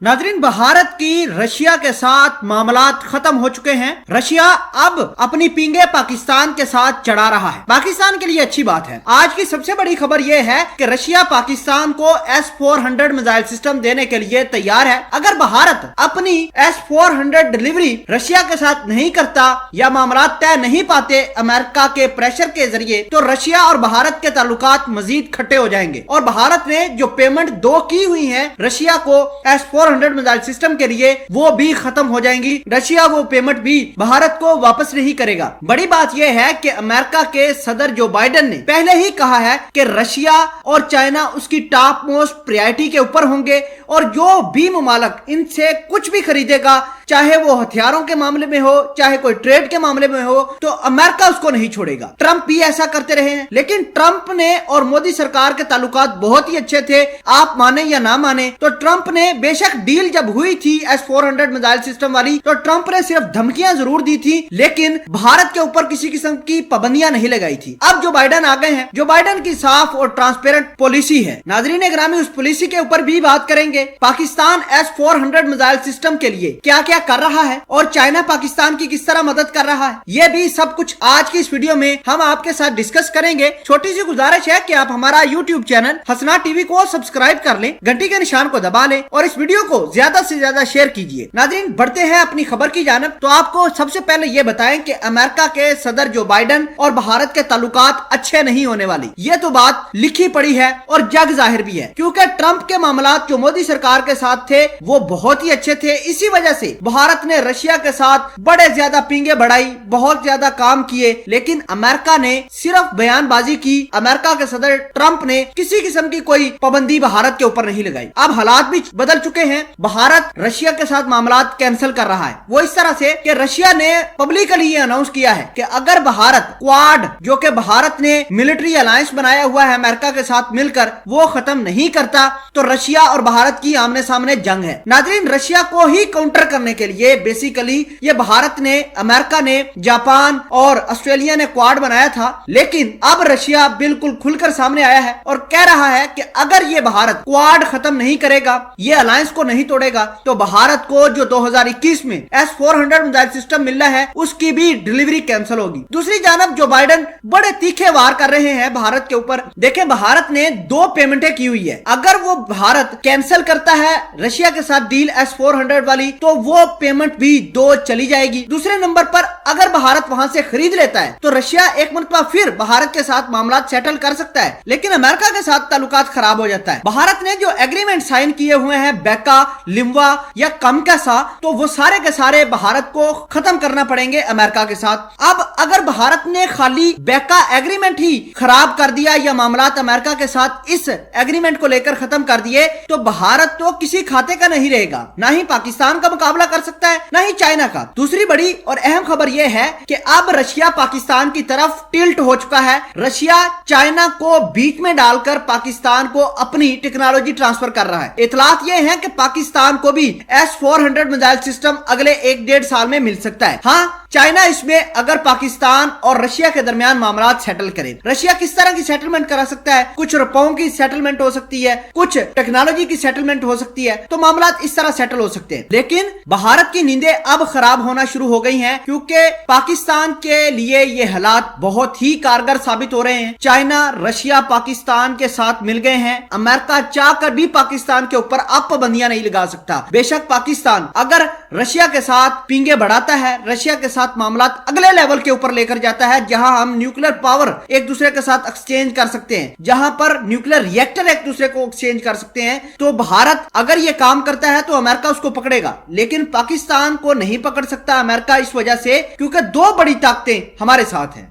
नाजरीन, भारत की रशिया के साथ मामलात खत्म हो चुके हैं। रशिया अब अपनी पींगे पाकिस्तान के साथ चढ़ा रहा है। पाकिस्तान के लिए अच्छी बात है। आज की सबसे बड़ी खबर यह है कि रशिया पाकिस्तान को S-400 मिसाइल सिस्टम देने के लिए तैयार है। अगर भारत अपनी S-400 डिलीवरी रशिया के साथ नहीं करता या मामलात तय नहीं पाते अमेरिका के प्रेशर के जरिए, तो रशिया और भारत के ताल्लुकात मजीद खट्टे हो जाएंगे और भारत ने जो पेमेंट 2 की हुई है रशिया को S-400 मिसाइल सिस्टम के लिए, वो भी खत्म हो जाएंगी। रशिया वो पेमेंट भी भारत को वापस नहीं करेगा। बड़ी बात यह है कि अमेरिका के सदर जो बाइडेन ने पहले ही कहा है कि रशिया और चाइना उसकी टॉप मोस्ट प्रायोरिटी के ऊपर होंगे और जो भी मुमालिक इनसे कुछ भी खरीदेगा, चाहे वो हथियारों के मामले में हो, चाहे कोई ट्रेड के मामले में हो, तो अमेरिका उसको नहीं छोड़ेगा। ट्रंप भी ऐसा करते रहे हैं, लेकिन ट्रंप ने और मोदी सरकार के ताल्लुकात बहुत ही अच्छे थे। आप माने या ना माने, तो ट्रंप ने बेशक डील जब हुई थी S-400 मिसाइल सिस्टम वाली, तो ट्रंप ने सिर्फ धमकियां जरूर दी थी, लेकिन भारत के ऊपर किसी किस्म की पाबंदियां नहीं लगाई थी। अब जो बाइडेन आ गए हैं, जो बाइडेन की साफ और ट्रांसपेरेंट पॉलिसी है, नाजरीन ग्रामी, उस पॉलिसी के ऊपर भी बात करेंगे। पाकिस्तान S-400 मिसाइल सिस्टम के लिए क्या क्या कर रहा है और चाइना पाकिस्तान की किस तरह मदद कर रहा है, ये भी सब कुछ आज की इस वीडियो में हम आपके साथ डिस्कस करेंगे। छोटी सी गुजारिश है कि आप हमारा YouTube चैनल हसना टीवी को सब्सक्राइब कर लें, घंटी के निशान को दबा लें और इस वीडियो को ज्यादा से ज्यादा शेयर कीजिए। नाज़रीन, बढ़ते हैं अपनी खबर की जानब। तो आपको सबसे पहले ये बताएं कि अमेरिका के सदर जो बाइडेन और भारत के ताल्लुकात अच्छे नहीं होने वाली, ये तो बात लिखी पड़ी है और जग जाहिर भी है, क्योंकि ट्रंप के मामलात जो मोदी सरकार के साथ थे वो बहुत ही अच्छे थे। इसी वजह से भारत ने रशिया के साथ बड़े ज्यादा पींगे बढ़ाई, बहुत ज्यादा काम किए, लेकिन अमेरिका ने सिर्फ बयानबाजी की। अमेरिका के सदर ट्रंप ने किसी किस्म की कोई पाबंदी भारत के ऊपर नहीं लगाई। अब हालात भी बदल चुके हैं। भारत रशिया के साथ मामलात कैंसिल कर रहा है। वो इस तरह से कि रशिया ने पब्लिकली ये अनाउंस किया है कि अगर भारत क्वाड, जो कि भारत ने मिलिट्री अलायंस बनाया हुआ है अमेरिका के साथ मिलकर, वो खत्म नहीं करता, तो रशिया और भारत की आमने सामने जंग है। नाजरीन, रशिया को ही काउंटर करने के लिए बेसिकली ये भारत ने, अमेरिका ने, जापान और ऑस्ट्रेलिया ने क्वाड बनाया था, लेकिन अब रशिया बिल्कुल खुलकर सामने आया है और कह रहा है कि अगर ये भारत क्वाड खत्म नहीं करेगा, ये अलायंस को नहीं तोड़ेगा, तो भारत को जो 2021 में S-400 मिसाइल सिस्टम मिल रहा है उसकी भी डिलीवरी कैंसिल होगी। दूसरी जानब जो बाइडेन बड़े तीखे वार कर रहे हैं भारत के ऊपर। देखें, भारत ने 2 पेमेंटें की हुई है। अगर वो भारत कैंसिल करता है रशिया के साथ डील S-400 वाली, तो वो पेमेंट भी 2 चली जाएगी। दूसरे नंबर पर अगर भारत वहां से खरीद लेता है तो रशिया एक मरतबा फिर भारत के साथ मामला सेटल कर सकता है, लेकिन अमेरिका के साथ ताल्लुकात खराब हो जाता है। भारत ने जो एग्रीमेंट साइन किए हुए हैं बेका, लिम्वा या कमकसा, तो वो सारे के सारे भारत को खत्म करना पड़ेंगे अमेरिका के साथ। अब अगर भारत ने खाली बेका एग्रीमेंट ही खराब कर दिया या मामलात अमेरिका के साथ इस एग्रीमेंट को लेकर खत्म कर दिए, तो भारत तो किसी खाते का नहीं रहेगा, ना ही पाकिस्तान का मुकाबला कर सकता है, ना ही चाइना का। दूसरी बड़ी और अहम खबर यह है कि अब रशिया पाकिस्तान की तरफ टिल्ट हो चुका है। रशिया चाइना को बीच में डालकर पाकिस्तान को अपनी टेक्नोलॉजी ट्रांसफर कर रहा है। इतलात यह है कि पाकिस्तान को भी S-400 मिसाइल सिस्टम अगले 1-1.5 साल में मिल सकता है। हाँ, चाइना इसमें अगर पाकिस्तान और रशिया के दरमियान मामला सेटल करे। रशिया किस तरह की सेटलमेंट करा सकता है? कुछ रुपयों की सेटलमेंट हो सकती है, कुछ टेक्नोलॉजी की सेटलमेंट हो सकती है, तो मामला इस तरह सेटल हो सकते हैं। लेकिन भारत की नींदें अब खराब होना शुरू हो गई हैं, क्योंकि पाकिस्तान के लिए ये हालात बहुत ही कारगर साबित हो रहे हैं। चाइना, रशिया पाकिस्तान के साथ मिल गए हैं। अमेरिका चाहकर भी पाकिस्तान के ऊपर अब पाबंदियां नहीं लगा सकता। बेशक पाकिस्तान अगर रशिया के साथ पींगे बढ़ाता है, रशिया के साथ मामला अगले लेवल के ऊपर लेकर जाता है, जहां हम न्यूक्लियर पावर एक दूसरे के साथ एक्सचेंज कर सकते हैं, जहां पर न्यूक्लियर रिएक्टर एक दूसरे को एक्सचेंज कर सकते हैं, तो भारत अगर ये काम करता है तो अमेरिका उसको पकड़ेगा। लेकिन पाकिस्तान को नहीं पकड़ सकता अमेरिका, इस वजह से क्योंकि 2 बड़ी ताकतें हमारे साथ हैं।